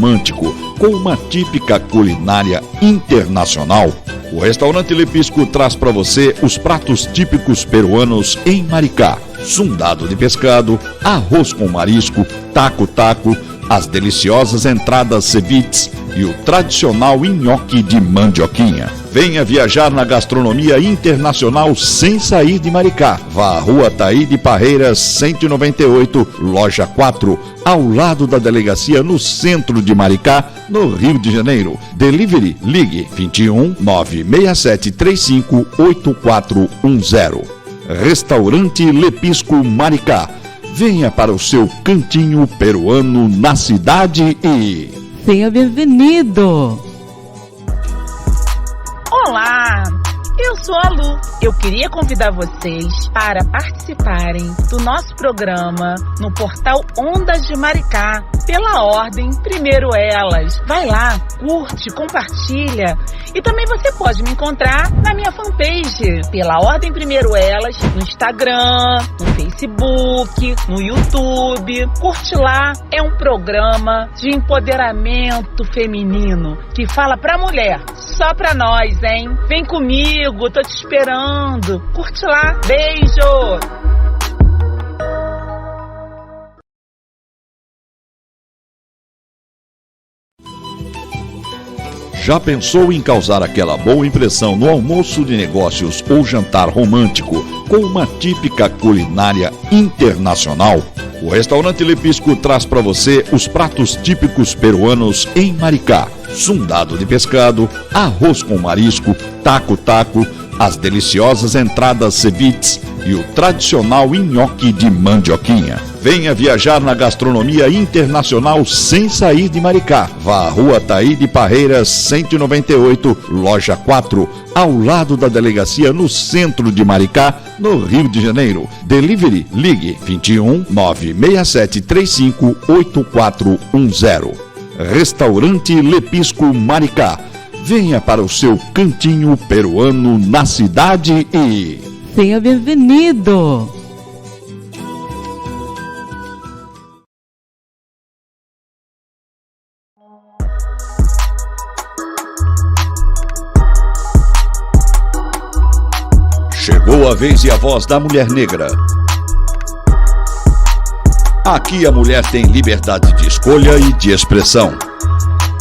romântico com uma típica culinária internacional, o restaurante Lepisco traz para você os pratos típicos peruanos em Maricá: sundado de pescado, arroz com marisco, taco-taco, as deliciosas entradas ceviches e o tradicional nhoque de mandioquinha. Venha viajar na gastronomia internacional sem sair de Maricá. Vá à Rua Taíde Parreiras 198, loja 4, ao lado da delegacia, no centro de Maricá, no Rio de Janeiro. Delivery, ligue 21 967 35 8410. Restaurante Lepisco Maricá. Venha para o seu cantinho peruano na cidade e... Seja bem-vindo! Olá, eu sou a Lu. Eu queria convidar vocês para participarem do nosso programa no portal Ondas de Maricá, pela ordem Primeiro Elas. Vai lá, curte, compartilha. E também você pode me encontrar na minha fanpage, pela ordem Primeiro Elas, no Instagram, no Facebook, no YouTube. Curte lá, é um programa de empoderamento feminino que fala pra mulher, só pra nós, hein? Vem comigo, tô te esperando. Curte lá, beijo! Já pensou em causar aquela boa impressão no almoço de negócios ou jantar romântico com uma típica culinária internacional? O restaurante Lepisco traz para você os pratos típicos peruanos em Maricá: sundado de pescado, arroz com marisco, taco-taco, as deliciosas entradas ceviches e o tradicional nhoque de mandioquinha. Venha viajar na gastronomia internacional sem sair de Maricá. Vá à Rua Taíde Parreiras 198, loja 4, ao lado da delegacia, no centro de Maricá, no Rio de Janeiro. Delivery, ligue 21 967 35 8410. Restaurante Lepisco Maricá. Venha para o seu cantinho peruano na cidade e... Seja bem-vindo! Chegou a vez e a voz da mulher negra. Aqui a mulher tem liberdade de escolha e de expressão.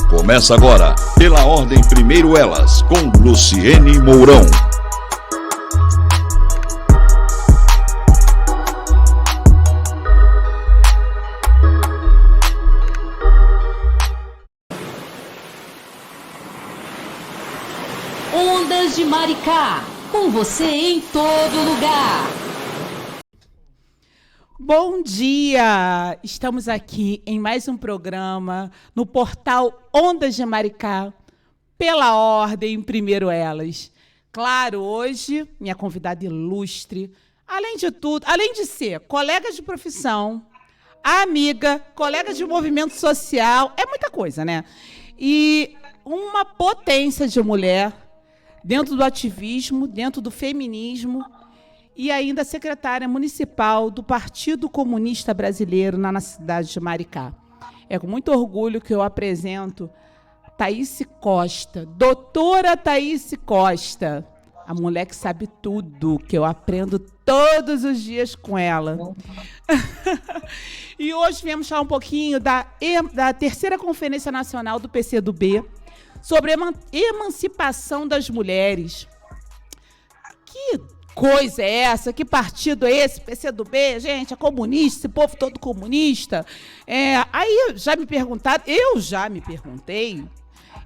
Começa agora, pela ordem Primeiro Elas, com Luciene Mourão. Ondas de Maricá, com você em todo lugar. Bom dia! Estamos aqui em mais um programa no portal Ondas de Maricá, pela ordem Primeiro Elas. Claro, hoje, minha convidada ilustre, além de tudo, além de ser colega de profissão, amiga, colega de movimento social, é muita coisa, né? E uma potência de mulher dentro do ativismo, dentro do feminismo, e ainda secretária municipal do Partido Comunista Brasileiro na cidade de Maricá. É com muito orgulho que eu apresento Thaíse Costa, doutora Thaíse Costa, a mulher que sabe tudo, que eu aprendo todos os dias com ela. E hoje viemos falar um pouquinho da terceira Conferência Nacional do PCdoB sobre emancipação das mulheres. Que coisa é essa? Que partido é esse? PCdoB, gente, é comunista, esse povo todo comunista. Aí já me perguntaram, eu já me perguntei,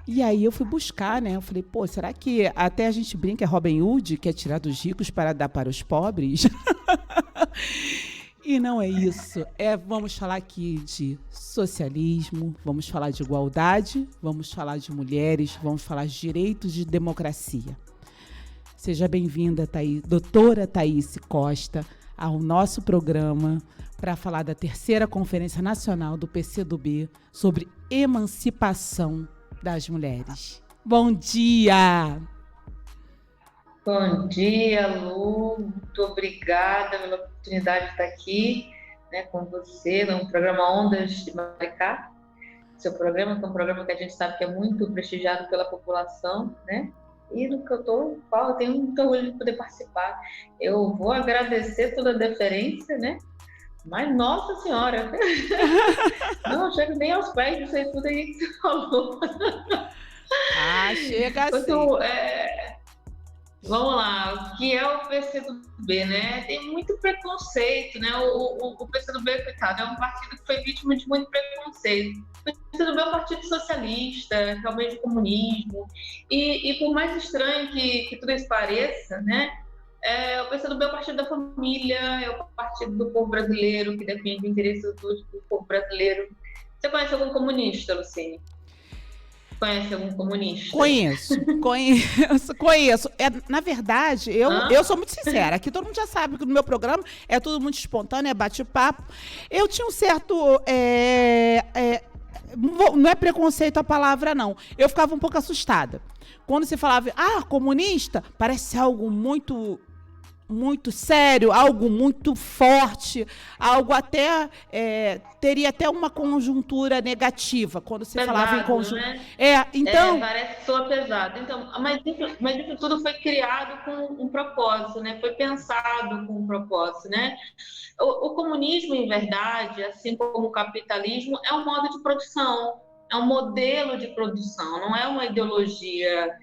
e aí eu fui buscar, né? Eu falei, pô, será que até a gente brinca, é Robin Hood, que é tirar dos ricos para dar para os pobres? E não é isso. Vamos falar aqui de socialismo, vamos falar de igualdade, vamos falar de mulheres, vamos falar de direitos de democracia. Seja bem-vinda, doutora Thaíse Costa, ao nosso programa para falar da terceira Conferência Nacional do PCdoB sobre emancipação das mulheres. Bom dia! Bom dia, Lu. Muito obrigada pela oportunidade de estar aqui, né, com você no programa Ondas de Maricá. seu programa, que é um programa que a gente sabe que é muito prestigiado pela população, né? E no que eu tenho muito orgulho de poder participar. Eu vou agradecer toda a deferência, né? Mas, nossa senhora, não chego nem aos pés disso aí tudo aí que você falou. Chega assim. Então, vamos lá, o que é o PCdoB, né? Tem muito preconceito, né? O PCdoB, coitado, é um partido que foi vítima de muito preconceito. O PCdoB é um partido socialista, realmente comunismo, e por mais estranho que tudo isso pareça, né? O PCdoB é o partido da família, é o partido do povo brasileiro, que defende o interesse do povo brasileiro. Você conhece algum comunista, Lucine? Conhece algum comunista? Conheço. Na verdade, eu sou muito sincera. Aqui todo mundo já sabe que no meu programa é tudo muito espontâneo, é bate-papo. Eu tinha um certo... não é preconceito a palavra, não. Eu ficava um pouco assustada. Quando você falava, comunista, parece algo muito sério, algo muito forte, algo até teria até uma conjuntura negativa quando você pesado, falava em conjuntura. Né? Então, parece que soa pesado. Então, mas isso tudo foi criado com um propósito, né? Foi pensado com um propósito, né? O comunismo, em verdade, assim como o capitalismo, é um modo de produção, é um modelo de produção, não é uma ideologia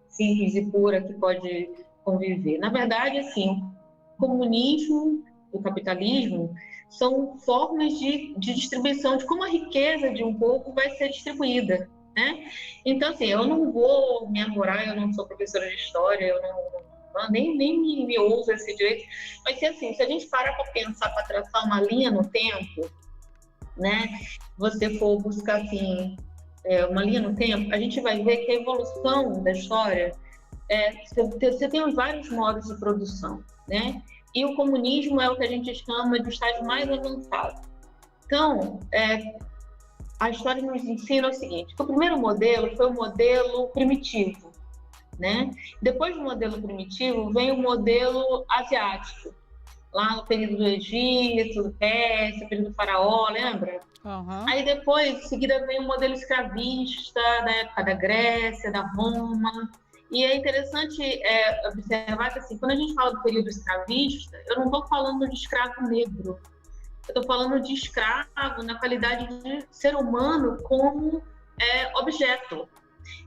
simples e pura que pode conviver. Na verdade, assim, o comunismo, o capitalismo, são formas de distribuição, de como a riqueza de um povo vai ser distribuída, né? Então, assim, eu não vou me arvorar, eu não sou professora de história, eu nem me ouso esse direito, mas assim, se a gente parar para pensar, para traçar uma linha no tempo, né? Você for buscar, assim, uma linha no tempo, a gente vai ver que a evolução da história, você tem vários modos de produção, né? E o comunismo é o que a gente chama de estágio mais avançado. Então, a história nos ensina o seguinte, que o primeiro modelo foi o modelo primitivo, né? Depois do modelo primitivo, vem o modelo asiático, lá no período do Egito, do Pérsia, período do Faraó, lembra? Uhum. Aí depois, em seguida, vem o modelo escravista, da época da Grécia, da Roma. E é interessante observar que, assim, quando a gente fala do período escravista, eu não estou falando de escravo negro, eu estou falando de escravo na qualidade de ser humano como objeto.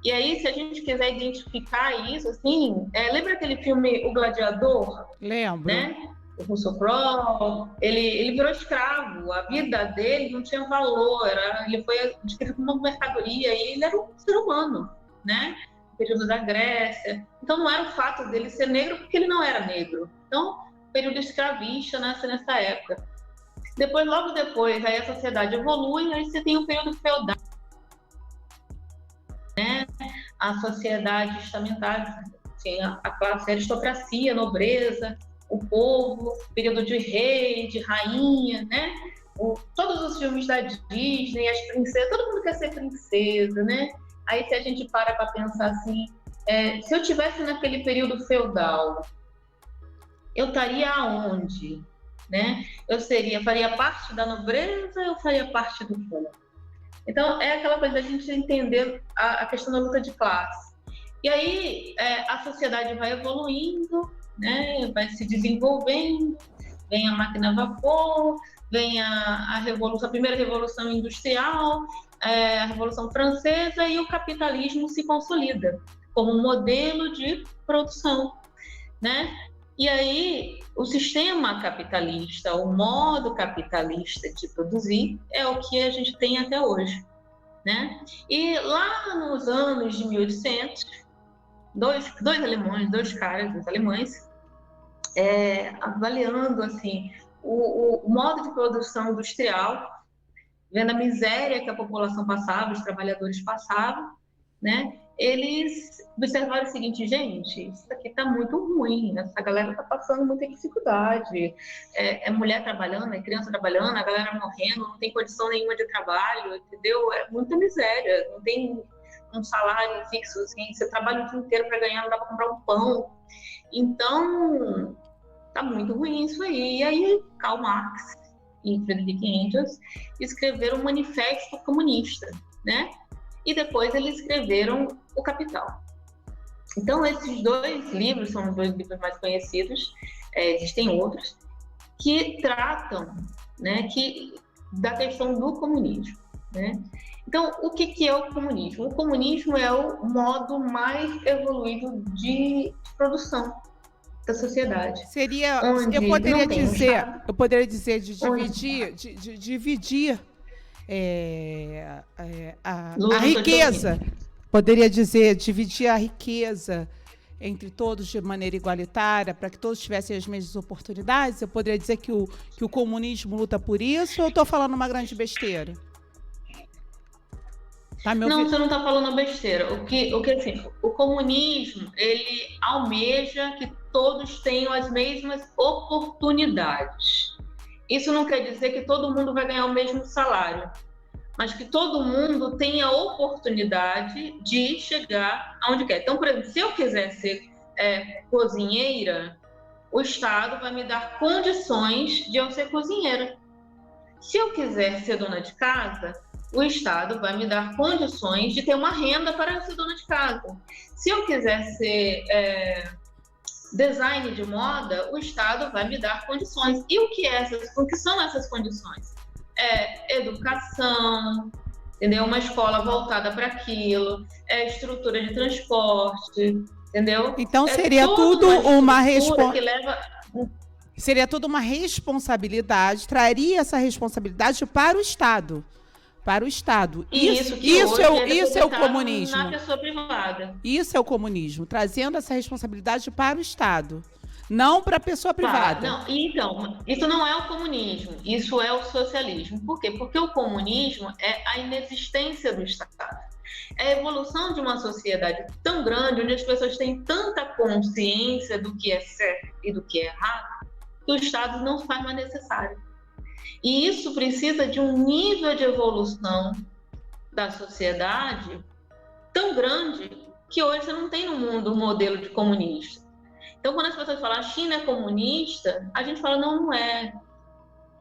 E aí, se a gente quiser identificar isso, assim, lembra aquele filme O Gladiador? Lembro. Né? O Russell Crowe, ele virou escravo, a vida dele não tinha valor, ele foi descrito como uma mercadoria e ele era um ser humano, né? No período da Grécia. Então não era o fato dele ser negro porque ele não era negro. Então, o período escravista nasce nessa época. Logo depois, aí a sociedade evolui, aí você tem o período feudal, né? A sociedade estamentária, assim, a classe, a aristocracia, a nobreza, o povo, período de rei, de rainha, né? Todos os filmes da Disney, as princesas, todo mundo quer ser princesa, né? Aí se a gente para pensar assim, se eu tivesse naquele período feudal, eu estaria aonde? Né? Eu faria parte da nobreza, eu faria parte do povo. Então é aquela coisa da gente entender a questão da luta de classe. E aí a sociedade vai evoluindo, né? Vai se desenvolvendo, vem a máquina a vapor, vem a primeira revolução industrial, a Revolução Francesa, e o capitalismo se consolida como um modelo de produção, né? E aí o sistema capitalista, o modo capitalista de produzir é o que a gente tem até hoje, né? E lá nos anos de 1800, dois alemães, avaliando assim o modo de produção industrial, vendo a miséria que a população passava, os trabalhadores passavam, né? Eles observaram o seguinte: gente, isso aqui está muito ruim, essa galera está passando muita dificuldade, mulher trabalhando, criança trabalhando, a galera morrendo, não tem condição nenhuma de trabalho, entendeu? É muita miséria, não tem um salário fixo, assim, você trabalha o dia inteiro para ganhar, não dá para comprar um pão. Então, tá muito ruim isso aí. E aí, Karl Marx, e Friedrich Engels escreveram o Manifesto Comunista, né? E depois eles escreveram O Capital. Então, esses dois livros são os dois livros mais conhecidos, existem outros, que tratam, né, da questão do comunismo, né? Então, o que é o comunismo? O comunismo é o modo mais evoluído de produção da sociedade. Seria, onde eu poderia dizer de dividir a riqueza. Poderia dizer dividir a riqueza entre todos de maneira igualitária, para que todos tivessem as mesmas oportunidades. Eu poderia dizer que o comunismo luta por isso, ou eu estou falando uma grande besteira? Tá me ouvindo? Não, você não está falando besteira. Assim, o comunismo, ele almeja que todos tenham as mesmas oportunidades. Isso não quer dizer que todo mundo vai ganhar o mesmo salário, mas que todo mundo tenha a oportunidade de chegar aonde quer. Então, por exemplo, se eu quiser ser cozinheira, o Estado vai me dar condições de eu ser cozinheira. Se eu quiser ser dona de casa, o Estado vai me dar condições de ter uma renda para ser dona de casa. Se eu quiser ser design de moda, o Estado vai me dar condições. E o que são essas condições? Educação, entendeu? Uma escola voltada para aquilo, estrutura de transporte, entendeu? Então seria tudo seria tudo uma responsabilidade, traria essa responsabilidade para o Estado. Para o Estado. Isso é o comunismo. Na pessoa privada. Isso é o comunismo, trazendo essa responsabilidade para o Estado, não para a pessoa privada. Não, então, isso não é o comunismo, isso é o socialismo. Por quê? Porque o comunismo é a inexistência do Estado. É a evolução de uma sociedade tão grande, onde as pessoas têm tanta consciência do que é certo e do que é errado, que o Estado não se faz mais necessário. E isso precisa de um nível de evolução da sociedade tão grande que hoje você não tem no mundo um modelo de comunista. Então, quando as pessoas falam a China é comunista, a gente fala, não é.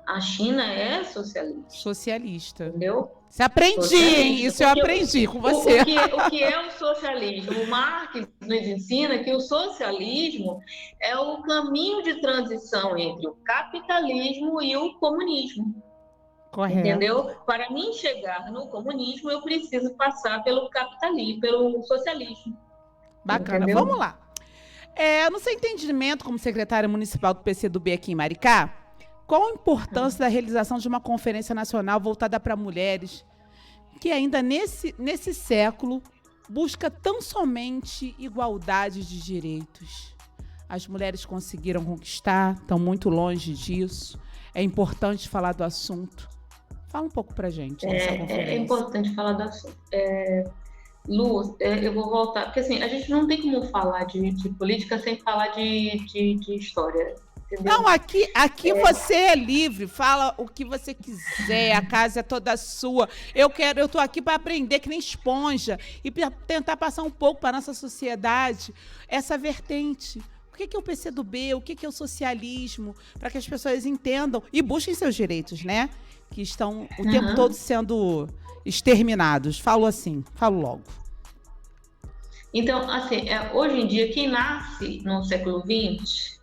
A China é socialista. Socialista. Entendeu? Você aprendi, hein? Isso eu aprendi com você. O que é o socialismo? O Marx nos ensina que o socialismo é o caminho de transição entre o capitalismo e o comunismo. Correto. Entendeu? Para mim chegar no comunismo, eu preciso passar pelo capitalismo, pelo socialismo. Bacana. Entendeu? Vamos lá. No seu entendimento como secretária municipal do PCdoB aqui em Maricá, qual a importância da realização de uma conferência nacional voltada para mulheres que ainda nesse século busca tão somente igualdade de direitos? As mulheres conseguiram conquistar, estão muito longe disso. É importante falar do assunto. Fala um pouco para a gente dessa conferência. É importante falar do assunto. Lu, eu vou voltar, porque assim, a gente não tem como falar de política sem falar de história. Entendeu? Não, aqui você é livre, fala o que você quiser, a casa é toda sua. Eu tô aqui para aprender que nem esponja e para tentar passar um pouco para nossa sociedade essa vertente. O que é o PCdoB, o que é o socialismo, para que as pessoas entendam e busquem seus direitos, né? Que estão o tempo todo sendo exterminados. Falo logo. Então, assim, hoje em dia, quem nasce no século XX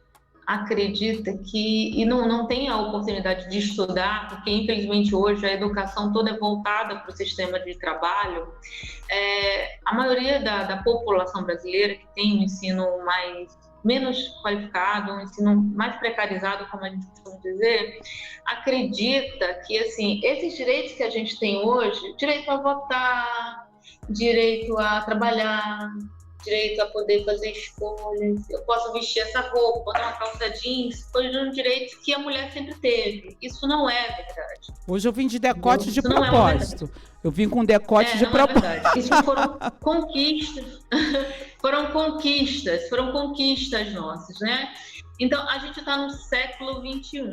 acredita que, e não tem a oportunidade de estudar, porque infelizmente hoje a educação toda é voltada para o sistema de trabalho, a maioria da população brasileira que tem um ensino menos qualificado, um ensino mais precarizado, como a gente costuma dizer, acredita que, assim, esses direitos que a gente tem hoje, direito a votar, direito a trabalhar, direito a poder fazer escolhas, eu posso vestir essa roupa, botar uma calça jeans, foram direitos que a mulher sempre teve. Isso não é verdade. Hoje eu vim de decote de propósito. Eu vim com decote de propósito. É verdade. Isso foram conquistas. Foram conquistas nossas, né? Então, a gente está no século XXI.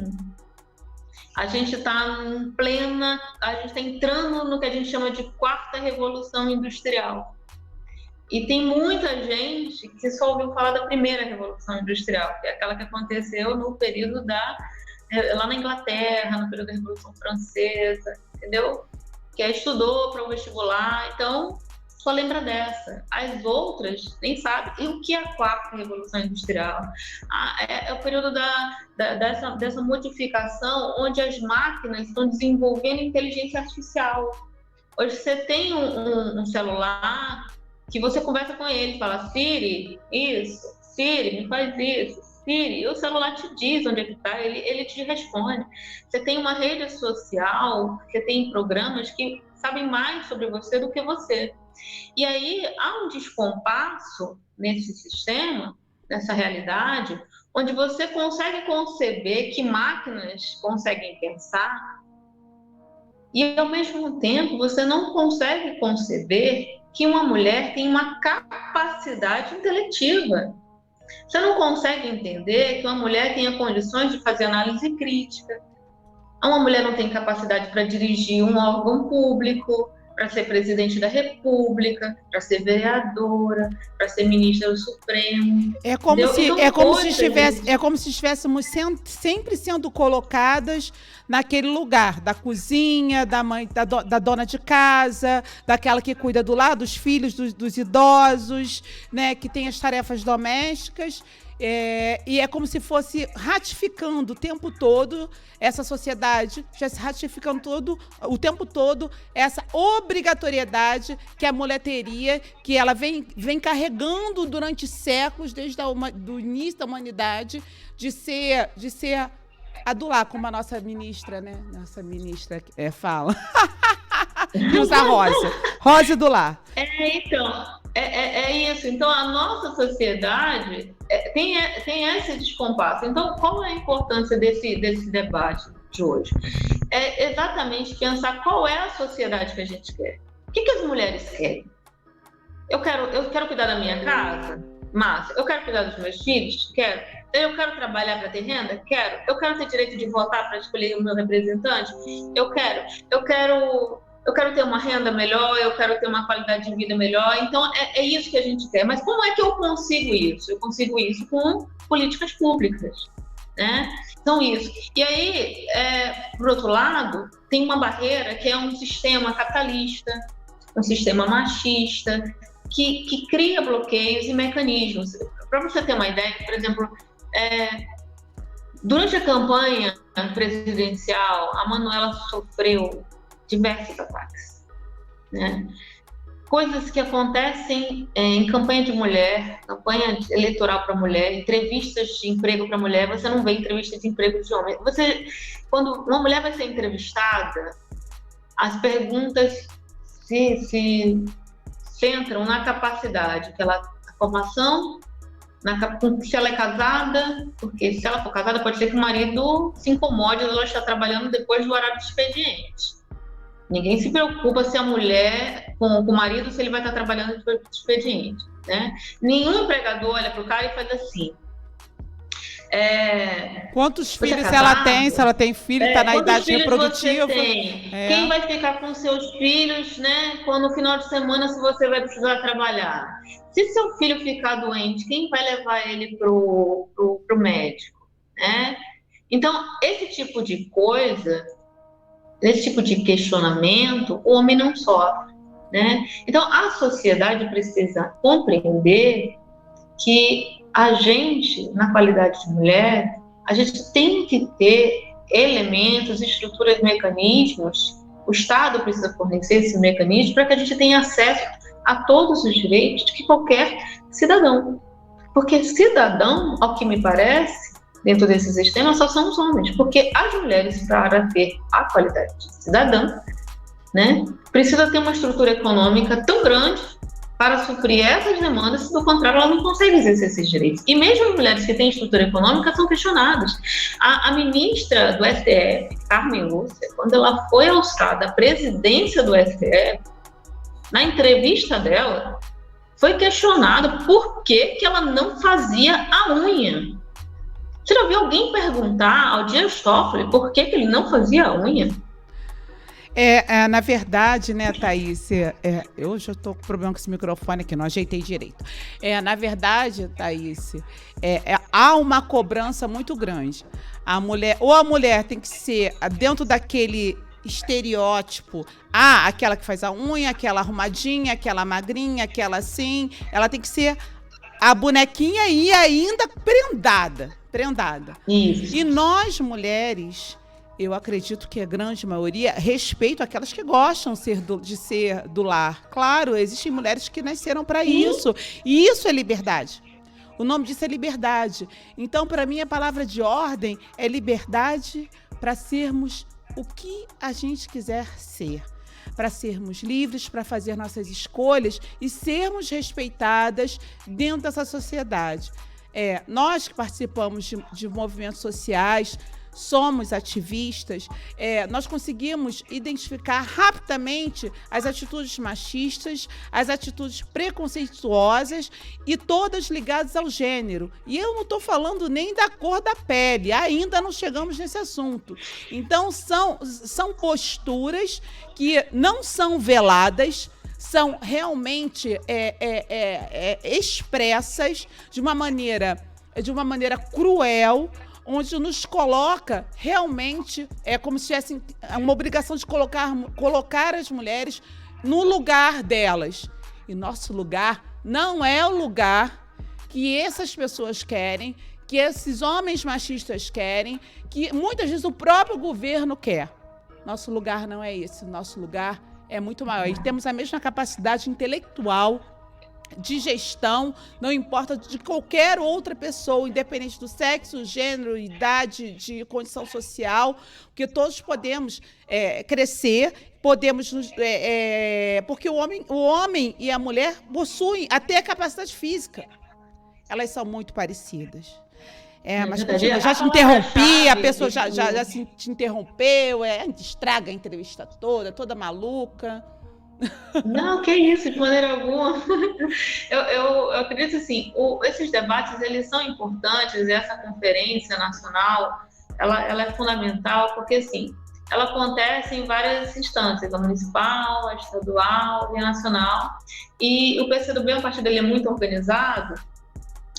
A gente está a gente está entrando no que a gente chama de quarta revolução industrial. E tem muita gente que só ouviu falar da primeira revolução industrial, que é aquela que aconteceu no período da lá na Inglaterra, no período da Revolução Francesa, entendeu? Que estudou para o vestibular, então só lembra dessa. As outras nem sabem. E o que é a quarta Revolução Industrial? É o período dessa modificação onde as máquinas estão desenvolvendo inteligência artificial. Hoje você tem um celular que você conversa com ele, fala, Siri, isso, Siri, me faz isso, Siri, e o celular te diz onde é que está, ele te responde. Você tem uma rede social, você tem programas que sabem mais sobre você do que você. E aí há um descompasso nesse sistema, nessa realidade, onde você consegue conceber que máquinas conseguem pensar e, ao mesmo tempo, você não consegue conceber que uma mulher tem uma capacidade intelectiva. Você não consegue entender que uma mulher tenha condições de fazer análise crítica. Uma mulher não tem capacidade para dirigir um órgão público, para ser presidente da República, para ser vereadora, para ser ministra do Supremo. É como se estivéssemos sempre sendo colocadas naquele lugar da cozinha, da mãe, da dona de casa, daquela que cuida do lar, dos filhos, dos idosos, né, que tem as tarefas domésticas. E é como se fosse ratificando o tempo todo essa sociedade, já se ratificando o tempo todo essa obrigatoriedade que a mulher teria, que ela vem carregando durante séculos, desde o início da humanidade, de ser adular, como a nossa ministra, né? Nossa ministra fala. Que usa Rosa do lar. Então, é isso. Então, a nossa sociedade tem esse descompasso. Então, qual é a importância desse debate de hoje? É exatamente pensar qual é a sociedade que a gente quer. O que as mulheres querem? Eu quero cuidar da minha casa? Massa. Eu quero cuidar dos meus filhos? Quero. Eu quero trabalhar para ter renda? Quero. Eu quero ter direito de votar para escolher o meu representante? Eu quero. Eu quero ter uma renda melhor, eu quero ter uma qualidade de vida melhor. Então, é isso que a gente quer. Mas como é que eu consigo isso? Eu consigo isso com políticas públicas, né? Então, isso. E aí, por outro lado, tem uma barreira que é um sistema capitalista, um sistema machista, que cria bloqueios e mecanismos. Para você ter uma ideia, por exemplo, durante a campanha presidencial, a Manuela sofreu diversos ataques, né? Coisas que acontecem em campanha de mulher, campanha eleitoral para mulher, entrevistas de emprego para mulher. Você não vê entrevista de emprego de homem. Quando uma mulher vai ser entrevistada, as perguntas se centram na capacidade, a formação, se ela é casada, porque se ela for casada pode ser que o marido se incomode ela está trabalhando depois do horário de expediente. Ninguém se preocupa se a mulher, com o marido, se ele vai estar trabalhando depois do expediente, né? Nenhum empregador olha para o cara e faz assim. Quantos filhos ela tem? Se ela tem filho, está na idade reprodutiva. Quem vai ficar com seus filhos, né? Quando no final de semana, se você vai precisar trabalhar? Se seu filho ficar doente, quem vai levar ele pro médico, né? Então, esse tipo de coisa, esse tipo de questionamento, o homem não sofre, né? Então, a sociedade precisa compreender que a gente, na qualidade de mulher, a gente tem que ter elementos, estruturas, mecanismos. O Estado precisa fornecer esse mecanismo para que a gente tenha acesso a todos os direitos de qualquer cidadão. Porque cidadão, ao que me parece, dentro desse sistema, só são os homens. Porque as mulheres, para ter a qualidade de cidadã, né, precisa ter uma estrutura econômica tão grande para suprir essas demandas, se do contrário ela não consegue exercer esses direitos. E mesmo as mulheres que têm estrutura econômica são questionadas. A ministra do STF, Carmen Lúcia, quando ela foi alçada à presidência do STF, na entrevista dela, foi questionada por que ela não fazia a unha. Você já viu alguém perguntar ao Dias Toffoli por que ele não fazia a unha? Na verdade, né, Thaís, eu já estou com problema com esse microfone aqui, não ajeitei direito. Na verdade, Thaís, há uma cobrança muito grande. A mulher tem que ser dentro daquele estereótipo, aquela que faz a unha, aquela arrumadinha, aquela magrinha, aquela assim, ela tem que ser a bonequinha e ainda prendada. Isso. E nós, mulheres, eu acredito que a grande maioria, respeito aquelas que gostam de ser do lar. Claro, existem mulheres que nasceram para isso, e isso é liberdade. O nome disso é liberdade. Então, para mim, a palavra de ordem é liberdade para sermos o que a gente quiser ser, para sermos livres, para fazer nossas escolhas e sermos respeitadas dentro dessa sociedade. Nós que participamos de movimentos sociais, somos ativistas, nós conseguimos identificar rapidamente as atitudes machistas, as atitudes preconceituosas e todas ligadas ao gênero. E eu não estou falando nem da cor da pele, ainda não chegamos nesse assunto. Então, são posturas que não são veladas, são realmente expressas de uma maneira cruel, onde nos coloca realmente, como se tivesse uma obrigação de colocar as mulheres no lugar delas. E nosso lugar não é o lugar que essas pessoas querem, que esses homens machistas querem, que muitas vezes o próprio governo quer. Nosso lugar não é esse, nosso lugar é muito maior. E temos a mesma capacidade intelectual, de gestão, não importa de qualquer outra pessoa, independente do sexo, gênero, idade, de condição social, porque todos podemos crescer, podemos porque o homem e a mulher possuem até a capacidade física. Elas são muito parecidas. Mas continua, já te interrompi, a pessoa já te interrompeu, estraga a entrevista toda maluca. Não, que isso, de maneira alguma. Eu acredito assim, esses debates, eles são importantes, e essa conferência nacional, ela é fundamental, porque assim, ela acontece em várias instâncias, a municipal, a estadual e a nacional, e o PCdoB, a partir dele, é muito organizado,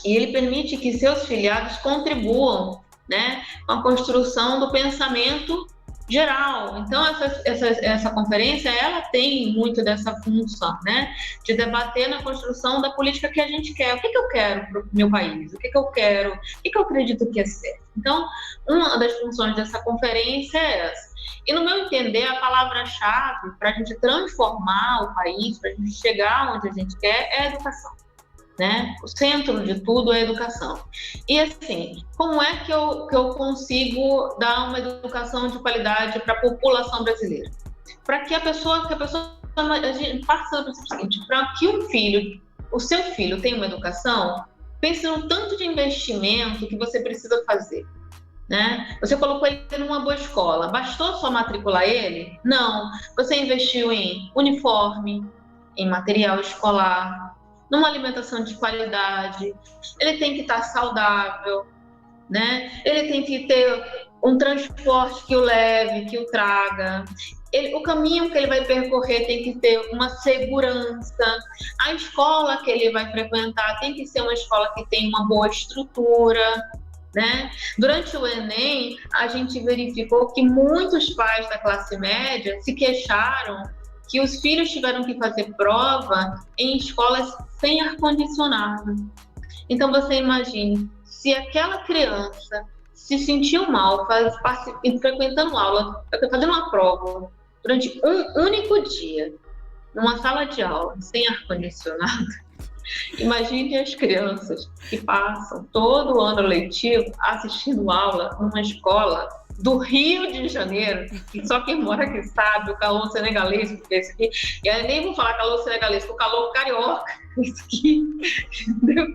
e ele permite que seus filiados contribuam, né, com a construção do pensamento geral. Então, essa conferência, ela tem muito dessa função, né? De debater na construção da política que a gente quer. O que eu quero para o meu país? O que eu quero? O que eu acredito que é certo? Então, uma das funções dessa conferência é essa. E, no meu entender, a palavra-chave para a gente transformar o país, para a gente chegar onde a gente quer, é a educação. Né? O centro de tudo é a educação. E assim, como é que eu consigo dar uma educação de qualidade para a população brasileira? Para que a gente passa do seguinte, para que o seu filho tenha uma educação, pense no tanto de investimento que você precisa fazer. Né? Você colocou ele numa boa escola, bastou só matricular ele? Não. Você investiu em uniforme, em material escolar, numa alimentação de qualidade, ele tem que estar saudável, né? Ele tem que ter um transporte que o leve, que o traga. O caminho que ele vai percorrer tem que ter uma segurança. A escola que ele vai frequentar tem que ser uma escola que tem uma boa estrutura, né? Durante o Enem, a gente verificou que muitos pais da classe média se queixaram que os filhos tiveram que fazer prova em escolas sem ar-condicionado. Então, você imagine, se aquela criança se sentiu mal frequentando aula, fazendo uma prova, durante um único dia, numa sala de aula, sem ar-condicionado, imagine as crianças que passam todo o ano letivo assistindo aula numa escola do Rio de Janeiro, que só quem mora aqui sabe, o calor senegalês, porque esse aqui, e aí nem vou falar calor senegalês, o calor carioca, isso aqui, entendeu?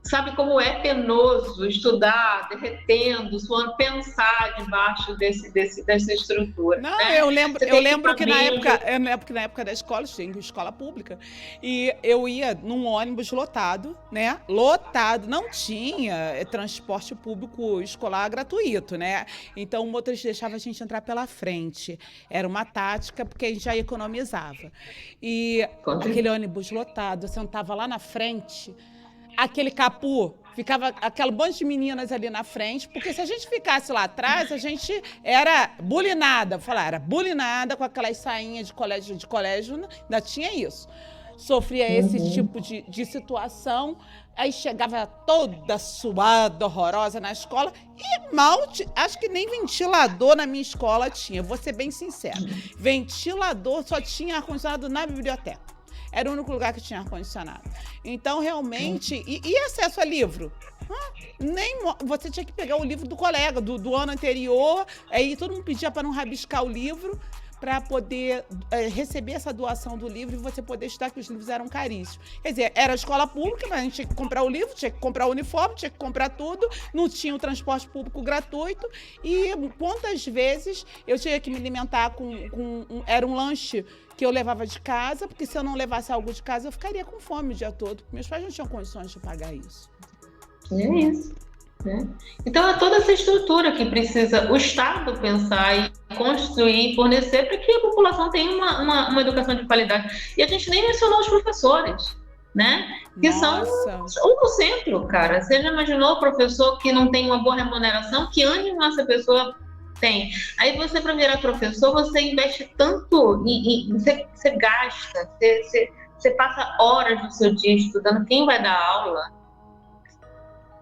Sabe como é penoso estudar, derretendo, suando, pensar debaixo dessa estrutura. Não, né? eu lembro que na época da escola, tinha escola pública, e eu ia num ônibus lotado, né? Lotado, não tinha transporte público escolar gratuito, né? Então o motorista deixava a gente entrar pela frente. Era uma tática, porque a gente já economizava. E aquele ônibus lotado, eu sentava lá na frente. aquele capu, ficava aquela bande de meninas ali na frente, porque se a gente ficasse lá atrás, a gente era bulinada, era bulinada com aquelas sainhas de colégio, ainda tinha isso. Sofria esse tipo de situação, aí chegava toda suada, horrorosa na escola, e acho que nem ventilador na minha escola tinha, vou ser bem sincera. Ventilador só tinha ar-condicionado na biblioteca. Era o único lugar que tinha ar-condicionado. Então, realmente... E acesso a livro? Você tinha que pegar o livro do colega, do ano anterior, aí todo mundo pedia para não rabiscar o livro, para poder receber essa doação do livro e você poder estudar, que os livros eram caríssimos. Quer dizer, era escola pública, mas a gente tinha que comprar o livro, tinha que comprar o uniforme, tinha que comprar tudo, não tinha o transporte público gratuito, e quantas vezes eu tinha que me alimentar era um lanche que eu levava de casa, porque se eu não levasse algo de casa, eu ficaria com fome o dia todo. Meus pais não tinham condições de pagar isso. É isso. Né? Então, é toda essa estrutura que precisa o Estado pensar e construir, fornecer para que a população tenha uma educação de qualidade. E a gente nem mencionou os professores, né? Que são o centro, cara. Você já imaginou o professor que não tem uma boa remuneração? Que ânimo essa pessoa tem? Aí você, para virar professor, você investe tanto e você gasta, você passa horas do seu dia estudando. Quem vai dar aula?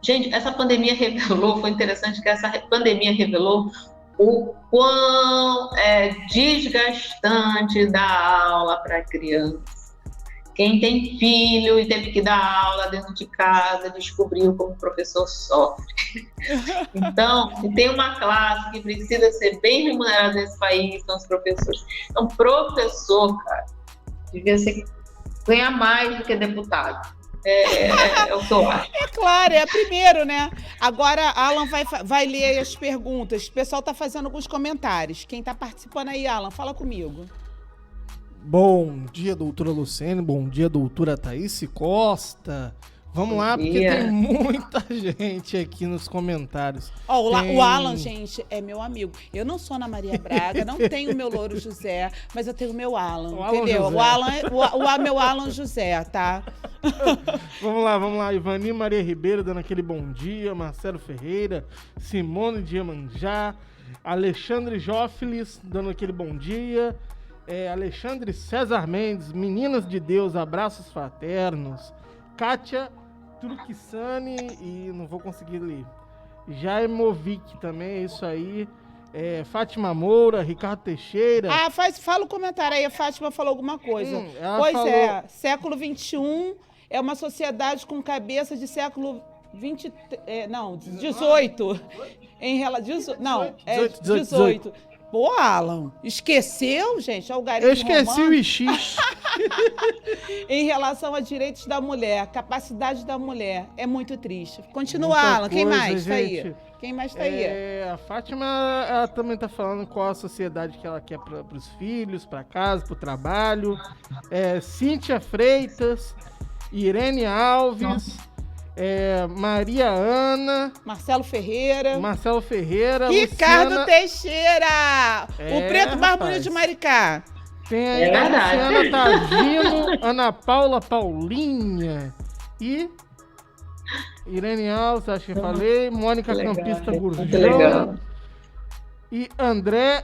Gente, essa pandemia revelou, foi interessante que essa pandemia revelou o quão é desgastante dar aula para criança. Quem tem filho e teve que dar aula dentro de casa descobriu como o professor sofre. Então, se tem uma classe que precisa ser bem remunerada nesse país, são os professores. Então, professor, cara, devia ganhar mais do que deputado. É o que eu acho. É claro, é primeiro, né? Agora, Alan vai ler as perguntas. O pessoal está fazendo alguns comentários. Quem está participando aí, Alan, fala comigo. Bom dia, doutora Luciene. Bom dia, doutora Thaís Costa. Vamos lá, porque tem muita gente aqui nos comentários. O Alan, gente, é meu amigo. Eu não sou Ana Maria Braga, não tenho o meu Louro José, mas eu tenho o meu Alan, entendeu? José. O Alan é meu Alan José, tá? Vamos lá. Ivani Maria Ribeiro dando aquele bom dia. Marcelo Ferreira, Simone Diemanjá, Alexandre Jófilis dando aquele bom dia. Alexandre César Mendes, Meninas de Deus, abraços fraternos. Kátia Turquissani, e não vou conseguir ler. Jaimovic também, é isso aí. Fátima Moura, Ricardo Teixeira. Fala o comentário aí, a Fátima falou alguma coisa. Século XXI é uma sociedade com cabeça de século XVIII. 18. Em relação. Não, 18. Pô, Alan, esqueceu, gente? É o garimpo. Eu esqueci o Ix. Em relação a direitos da mulher, capacidade da mulher, é muito triste. Continua, muita Alan. Quem coisa, mais tá gente. aí? Quem mais tá aí? A Fátima, ela também tá falando qual a sociedade que ela quer para os filhos, para casa, para o trabalho. Cíntia Freitas, Irene Alves. Maria Ana, Marcelo Ferreira, Ricardo Luciana... Teixeira, o preto mais bonito de Maricá. Tem aí a Luciana Tagino, Ana Paula Paulinha e Irene Alves, acho que eu falei, Mônica Campista Gurjão e André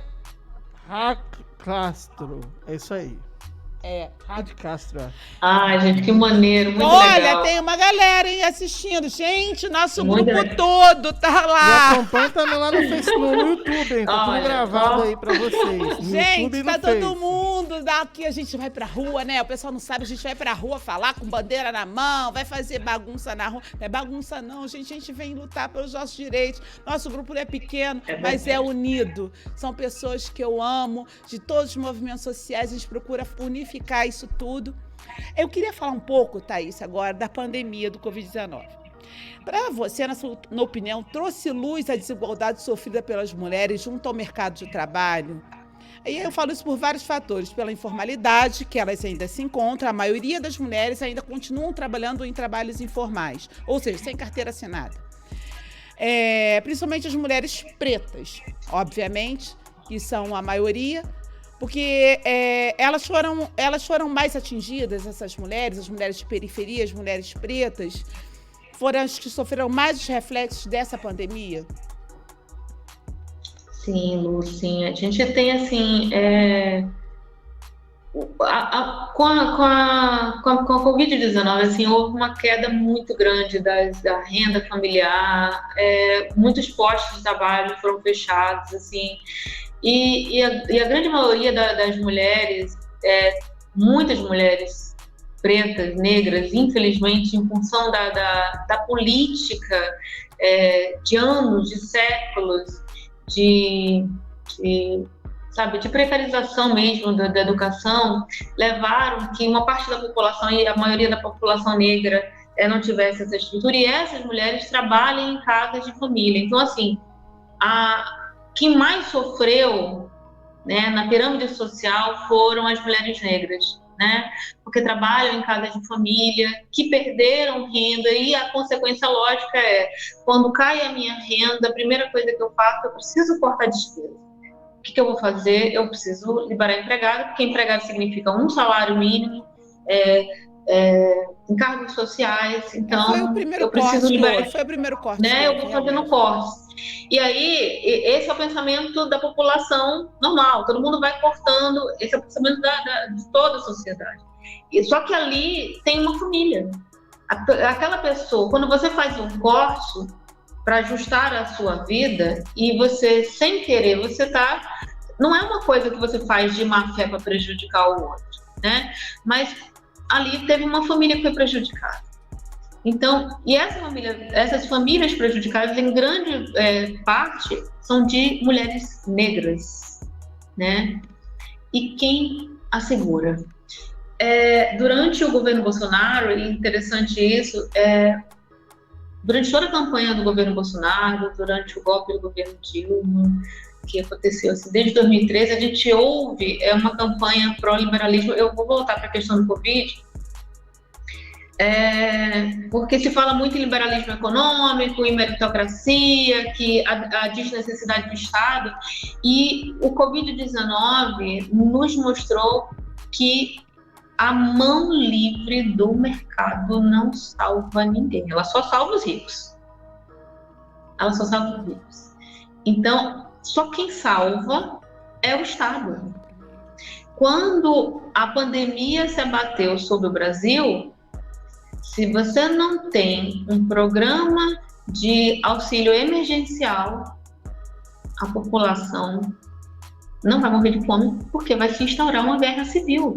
Castro. É isso aí. Rádio Castro. Gente, que maneiro, muito legal. Olha, tem uma galera aí assistindo. Gente, nosso grupo todo tá lá. E acompanha também lá no Facebook, no YouTube, hein? Tá tudo gravado aí pra vocês. No gente, tá todo mundo daqui. A gente vai pra rua, né? O pessoal não sabe, a gente vai pra rua falar com bandeira na mão, vai fazer bagunça na rua. Não é bagunça não, gente. A gente vem lutar pelos nossos direitos. Nosso grupo não é pequeno, mas é unido. São pessoas que eu amo, de todos os movimentos sociais. A gente procura unificar isso tudo. Eu queria falar um pouco, Thaís, agora da pandemia do Covid-19. Para você, na sua opinião, trouxe luz à desigualdade sofrida pelas mulheres junto ao mercado de trabalho? E eu falo isso por vários fatores, pela informalidade, que elas ainda se encontram, a maioria das mulheres ainda continuam trabalhando em trabalhos informais, ou seja, sem carteira assinada. Principalmente as mulheres pretas, obviamente, que são a maioria, porque elas foram mais atingidas, essas mulheres, as mulheres de periferia, as mulheres pretas, foram as que sofreram mais os reflexos dessa pandemia? Sim, Lu, sim. A gente tem, assim, com a Covid-19, assim, houve uma queda muito grande da renda familiar, muitos postos de trabalho foram fechados, assim, e a grande maioria das mulheres, muitas mulheres pretas, negras, infelizmente, em função da política de anos, de séculos, de precarização mesmo da educação, levaram que uma parte da população, e a maioria da população negra, não tivesse essa estrutura, e essas mulheres trabalham em casas de família. Então, assim, quem mais sofreu, né, na pirâmide social foram as mulheres negras, né, porque trabalham em casas de família, que perderam renda, e a consequência lógica quando cai a minha renda, a primeira coisa que eu faço, eu preciso cortar despesa. O que eu vou fazer? Eu preciso liberar empregado, porque empregado significa um salário mínimo, encargos sociais, então foi o primeiro eu preciso corte, liberar, foi o primeiro corte, né? Eu vou fazendo cortes. E aí, esse é o pensamento da população normal, todo mundo vai cortando, esse é o pensamento de toda a sociedade. Só que ali tem uma família. Aquela pessoa, quando você faz um corte para ajustar a sua vida, e você, sem querer, não é uma coisa que você faz de má fé para prejudicar o outro, né? Mas ali teve uma família que foi prejudicada. Então, e essas famílias prejudicadas, em grande parte, são de mulheres negras, né? E quem assegura? Durante o governo Bolsonaro, e interessante isso, durante toda a campanha do governo Bolsonaro, durante o golpe do governo Dilma, que aconteceu assim, desde 2013, a gente ouve uma campanha pró-liberalismo. Eu vou voltar para a questão do Covid, porque se fala muito em liberalismo econômico, em meritocracia, que a desnecessidade do Estado, e o Covid-19 nos mostrou que a mão livre do mercado não salva ninguém, ela só salva os ricos. Ela só salva os ricos. Então, só quem salva é o Estado. Quando a pandemia se abateu sobre o Brasil, se você não tem um programa de auxílio emergencial, a população não vai morrer de fome, porque vai se instaurar uma guerra civil.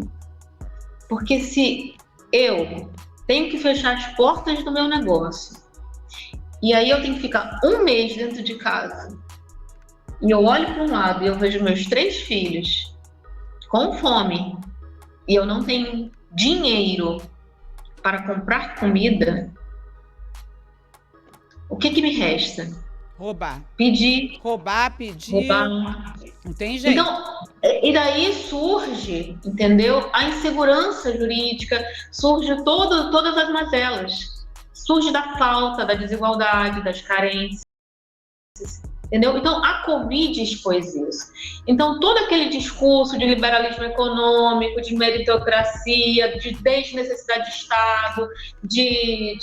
Porque se eu tenho que fechar as portas do meu negócio, e aí eu tenho que ficar um mês dentro de casa, e eu olho para um lado e eu vejo meus 3 filhos com fome, e eu não tenho dinheiro para comprar comida, o que me resta? Roubar. Pedir. Roubar, pedir. Roubar. Não tem jeito. Então, e daí surge, entendeu? A insegurança jurídica, surge todas as mazelas. Surge da falta, da desigualdade, das carências. Entendeu? Então, a Covid expôs isso. Então, todo aquele discurso de liberalismo econômico, de meritocracia, de desnecessidade de Estado, de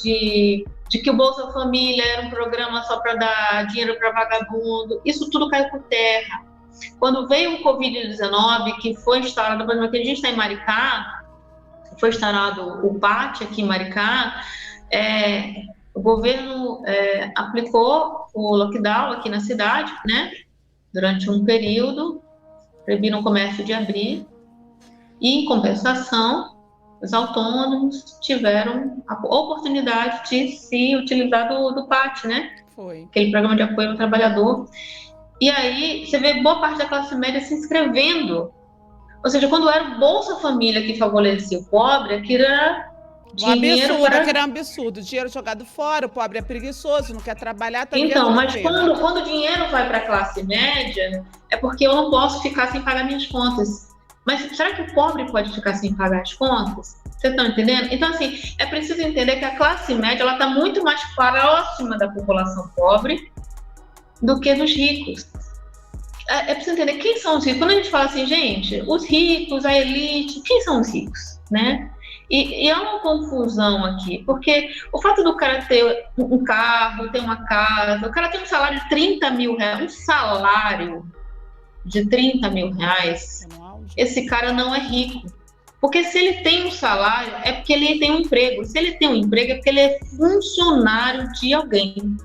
que o Bolsa Família era um programa só para dar dinheiro para vagabundo, isso tudo caiu por terra. Quando veio o Covid-19, que foi instaurado, por exemplo, aqui a gente está em Maricá, foi instaurado o PAT aqui em Maricá, o governo aplicou o lockdown aqui na cidade, né? Durante um período, proibiram o comércio de abrir, e em compensação, os autônomos tiveram a oportunidade de se utilizar do PAT, né? Foi. Aquele programa de apoio ao trabalhador. E aí você vê boa parte da classe média se inscrevendo. Ou seja, quando era o Bolsa Família que favorecia o pobre, aquilo era dinheiro Aquilo era um absurdo. Dinheiro jogado fora, o pobre é preguiçoso, não quer trabalhar. Tá então, mas quando o dinheiro vai para a classe média, é porque eu não posso ficar sem pagar minhas contas. Mas será que o pobre pode ficar sem pagar as contas? Vocês estão entendendo? Então, assim, é preciso entender que a classe média está muito mais próxima da população pobre do que dos ricos. É preciso entender quem são os ricos. Quando a gente fala assim, gente, os ricos, a elite, quem são os ricos, né? E há uma confusão aqui, porque o fato do cara ter um carro, ter uma casa, o cara tem um salário de 30 mil reais, um salário de 30 mil reais, esse cara não é rico. Porque se ele tem um salário, é porque ele tem um emprego. Se ele tem um emprego, é porque ele é funcionário de alguém.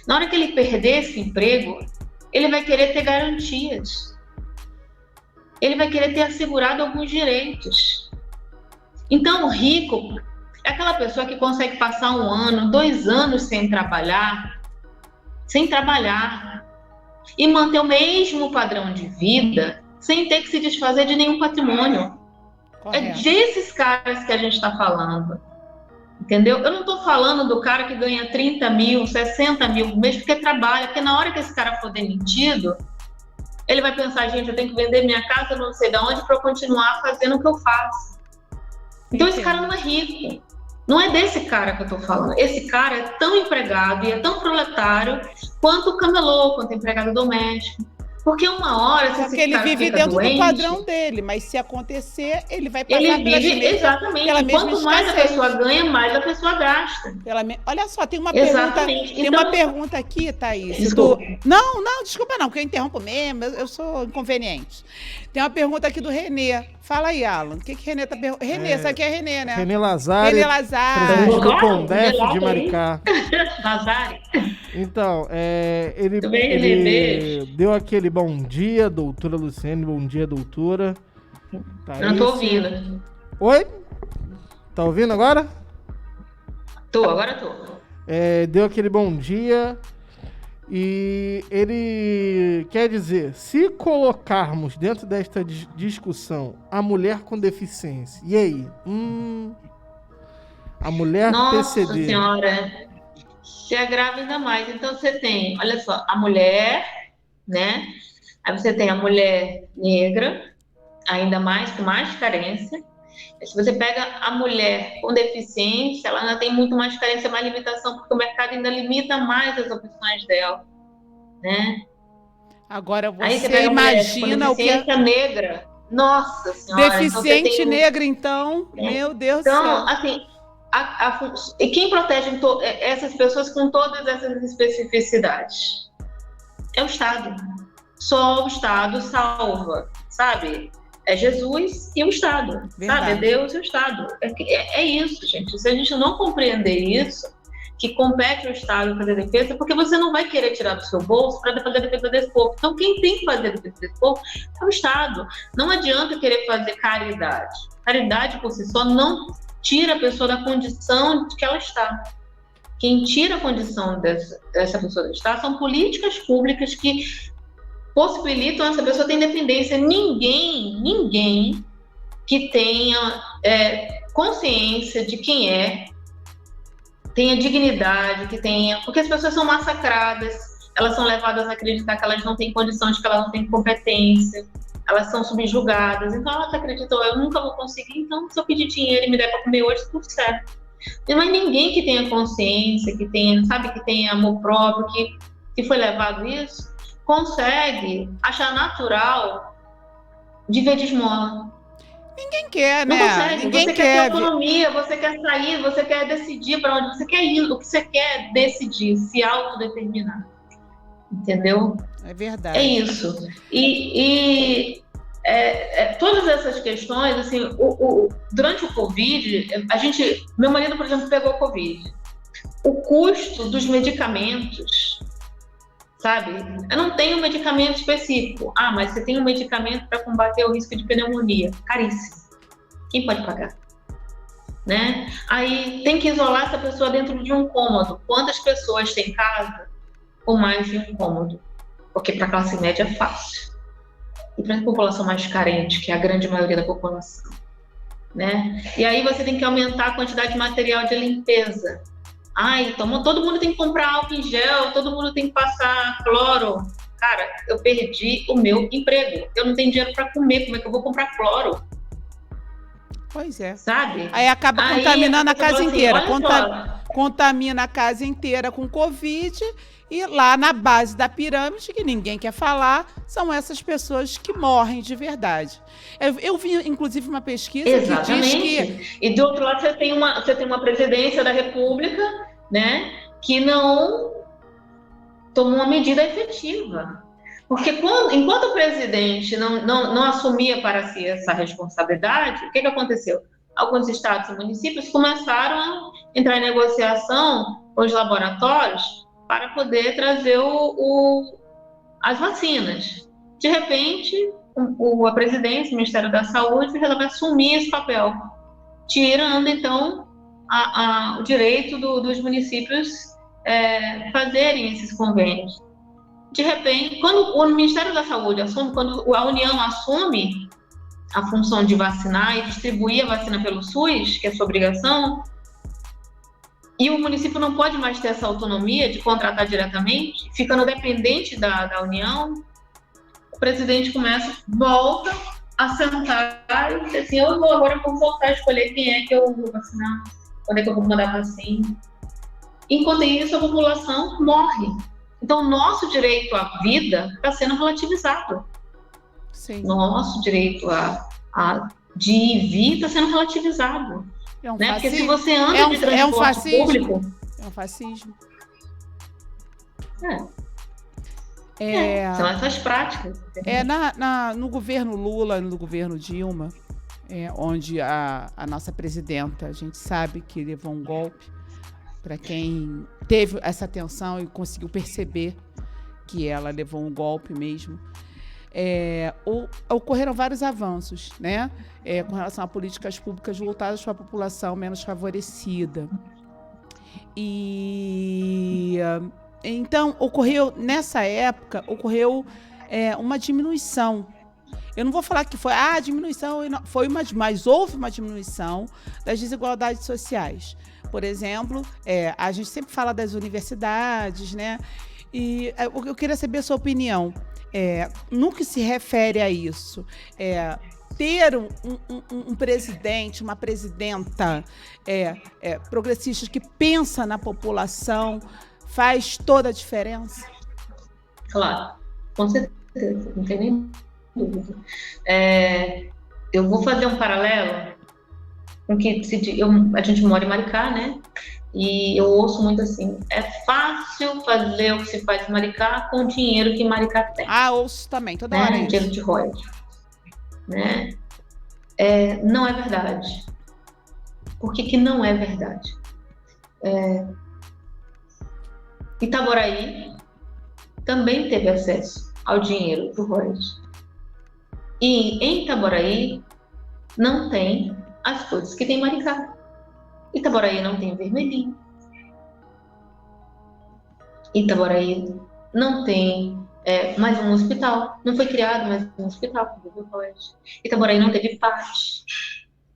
Na hora que ele perder esse emprego, ele vai querer ter garantias. Ele vai querer ter assegurado alguns direitos. Então, o rico é aquela pessoa que consegue passar 1 ano, 2 anos sem trabalhar, e manter o mesmo padrão de vida, sem ter que se desfazer de nenhum patrimônio. Correto. É desses caras que a gente está falando. Entendeu? Eu não estou falando do cara que ganha 30 mil, 60 mil por mês, porque trabalha, porque na hora que esse cara for demitido, ele vai pensar, gente, eu tenho que vender minha casa não sei de onde para eu continuar fazendo o que eu faço. Então esse cara não é rico. Não é desse cara que eu estou falando. Esse cara é tão empregado e é tão proletário quanto o camelô, quanto o empregado doméstico. Porque uma hora, se porque ele vive dentro doente, do padrão dele, mas se acontecer, ele vai passar exatamente. Quanto mais a pessoa ganha, mais a pessoa gasta. Olha só, tem uma pergunta. Tem uma pergunta aqui, Thaís. Desculpa. Não, desculpa não, porque eu interrompo mesmo, eu sou inconveniente. Tem uma pergunta aqui do Renê. Fala aí, Alan. O que Renê tá perguntando? Renê, essa aqui é Renê, né? Renê Lazari. Presidente do Condef de Maricá. Lazari. Então, ele deu aquele bom dia, doutora Luciene. Bom dia, doutora. Não tô ouvindo. Oi? Tá ouvindo agora? Agora tô. Deu aquele bom dia. E ele quer dizer, se colocarmos dentro desta discussão a mulher com deficiência, e aí? A mulher PCD. Nossa Senhora, se agrava ainda mais. Então você tem, olha só, a mulher, né? Aí você tem a mulher negra, ainda mais, com mais carência. Se você pega a mulher com deficiência, ela ainda tem muito mais carência, mais limitação, porque o mercado ainda limita mais as opções dela, né? Agora você imagina o que é negra. Nossa Senhora. Deficiente então negra, então, meu Deus do céu. Então, assim, e quem protege essas pessoas com todas essas especificidades? É o Estado. Só o Estado salva, sabe? É Jesus e o Estado, verdade. Sabe? É Deus e o Estado. É isso, gente. Se a gente não compreender isso, que compete ao Estado fazer defesa, porque você não vai querer tirar do seu bolso para fazer a defesa desse povo. Então, quem tem que fazer a defesa desse povo é o Estado. Não adianta querer fazer caridade. Caridade, por si só, não tira a pessoa da condição de que ela está. Quem tira a condição dessa pessoa de estar são políticas públicas que possibilitam essa pessoa ter independência. Ninguém que tenha consciência de quem tenha dignidade, porque as pessoas são massacradas, elas são levadas a acreditar que elas não têm condições, que elas não têm competência, elas são subjugadas, então elas acreditam, eu nunca vou conseguir, então se eu pedir dinheiro e me der para comer hoje, tudo certo. Não é ninguém que tenha consciência, que tenha amor próprio, que foi levado isso, consegue achar natural viver de esmola. Ninguém quer, né? Não consegue. Ninguém você quer ter autonomia, você quer sair, você quer decidir para onde você quer ir, o que você quer decidir, se autodeterminar. Entendeu? É verdade. É isso. E todas essas questões, assim, durante o Covid, meu marido, por exemplo, pegou Covid. O custo dos medicamentos, sabe? Eu não tenho um medicamento específico. Mas você tem um medicamento para combater o risco de pneumonia. Caríssimo. Quem pode pagar? Né? Aí tem que isolar essa pessoa dentro de um cômodo. Quantas pessoas têm casa com mais de um cômodo? Porque para a classe média é fácil. E para a população mais carente, que é a grande maioria da população, né? E aí você tem que aumentar a quantidade de material de limpeza. Então todo mundo tem que comprar álcool em gel, todo mundo tem que passar cloro. Cara, eu perdi o meu emprego. Eu não tenho dinheiro para comer, como é que eu vou comprar cloro? Pois é. Sabe? Aí acaba contaminando a casa inteira. contamina a casa inteira com Covid, e lá na base da pirâmide, que ninguém quer falar, são essas pessoas que morrem de verdade. Eu vi, inclusive, uma pesquisa Exatamente. que diz que... E do outro lado você tem uma presidência da República, né, que não tomou uma medida efetiva. Porque enquanto o presidente não assumia para si essa responsabilidade, o que aconteceu? Alguns estados e municípios começaram a entrar em negociação com os laboratórios para poder trazer as vacinas. De repente, a presidência, o Ministério da Saúde, resolve assumir esse papel, tirando, então, o direito dos municípios fazerem esses convênios. De repente, quando o Ministério da Saúde assume, quando a União assume a função de vacinar e distribuir a vacina pelo SUS, que é sua obrigação, e o município não pode mais ter essa autonomia de contratar diretamente, ficando dependente da União, o presidente volta a sentar e dizer assim, agora vou voltar a escolher quem é que eu vou vacinar, quando é que eu vou mandar vacina. Enquanto isso, a população morre. Então, o nosso direito à vida está sendo relativizado. Sim. Nosso direito de ir e vir está sendo relativizado. É um né? Porque se fascismo. você anda de transporte público... É um fascismo. São essas práticas. No governo Lula, no governo Dilma, onde a nossa presidenta, a gente sabe que levou um golpe, para quem teve essa atenção e conseguiu perceber que ela levou um golpe mesmo, ocorreram vários avanços, né? Com relação a políticas públicas voltadas para a população menos favorecida. Então, nessa época, ocorreu uma diminuição. Eu não vou falar que foi a diminuição, mas houve uma diminuição das desigualdades sociais. Por exemplo, a gente sempre fala das universidades, né? E eu queria saber a sua opinião. No que se refere a isso, ter um presidente, uma presidenta progressista que pensa na população faz toda a diferença? Claro, com certeza, não tem nem dúvida. Eu vou fazer um paralelo com que a gente mora em Maricá, né? E eu ouço muito assim, é fácil fazer o que se faz em Maricá com o dinheiro que Maricá tem. Ouço também, toda hora. Dinheiro de royalties. Né? Não é verdade. Por que não é verdade? Itaboraí também teve acesso ao dinheiro do royalties. E em Itaboraí não tem as coisas que tem em Maricá. Itaboraí não tem vermelhinho. Itaboraí não tem mais um hospital. Não foi criado mais um hospital. Itaboraí não teve parte.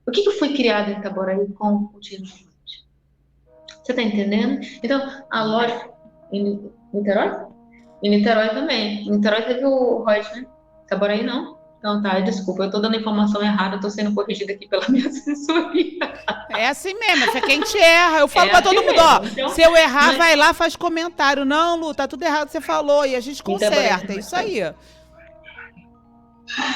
O que foi criado em Itaboraí com o dinheiro do royalties? Você está entendendo? Então, a lógica... Em Niterói? Em Niterói também. Em Niterói teve o royalties, né? Itaboraí não. Então tá, desculpa, eu tô dando informação errada, eu tô sendo corrigida aqui pela minha assessoria. É assim mesmo, é quem te erra. Eu falo pra todo mundo, então, se eu errar, vai lá, faz comentário. Não, Lu, tá tudo errado que você falou, e a gente conserta, é isso aí. É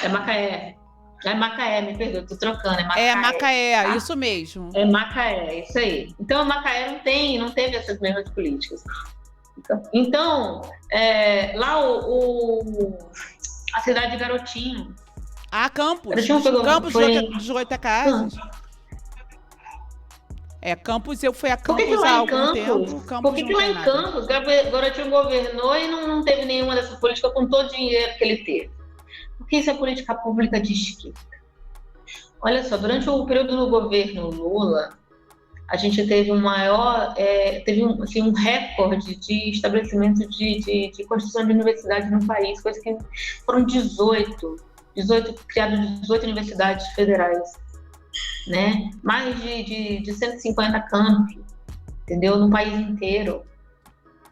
Macaé. É Macaé, me perdoa, tô trocando, é Macaé, tá? Isso mesmo. É Macaé, isso aí. Então, Macaé não teve essas mesmas políticas. Então, lá a cidade de Garotinho. Campos. Campos de Goitacazes. Campos, eu fui a Campos há algum tempo. Por que lá em Campos, Garotinho governou e não teve nenhuma dessas políticas com todo o dinheiro que ele teve? Porque isso é política pública de esquerda. Olha só, durante o período do governo Lula, a gente teve um recorde de estabelecimento de construção de universidades no país, coisa que foram criadas 18 universidades federais, né? Mais de 150 campos, entendeu? No país inteiro.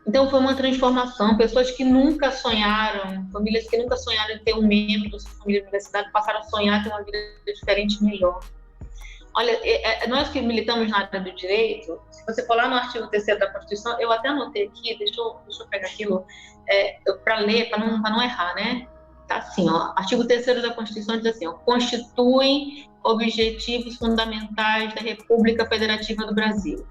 Então foi uma transformação, pessoas que nunca sonharam, famílias que nunca sonharam em ter um membro da sua família da universidade, passaram a sonhar ter uma vida diferente e melhor. Olha, nós que militamos na área do direito, se você for lá no artigo 3º da Constituição, eu até anotei aqui, deixa eu pegar aquilo para ler, para não errar, né? Tá assim, ó, artigo 3º da Constituição diz assim, ó, constituem objetivos fundamentais da República Federativa do Brasil.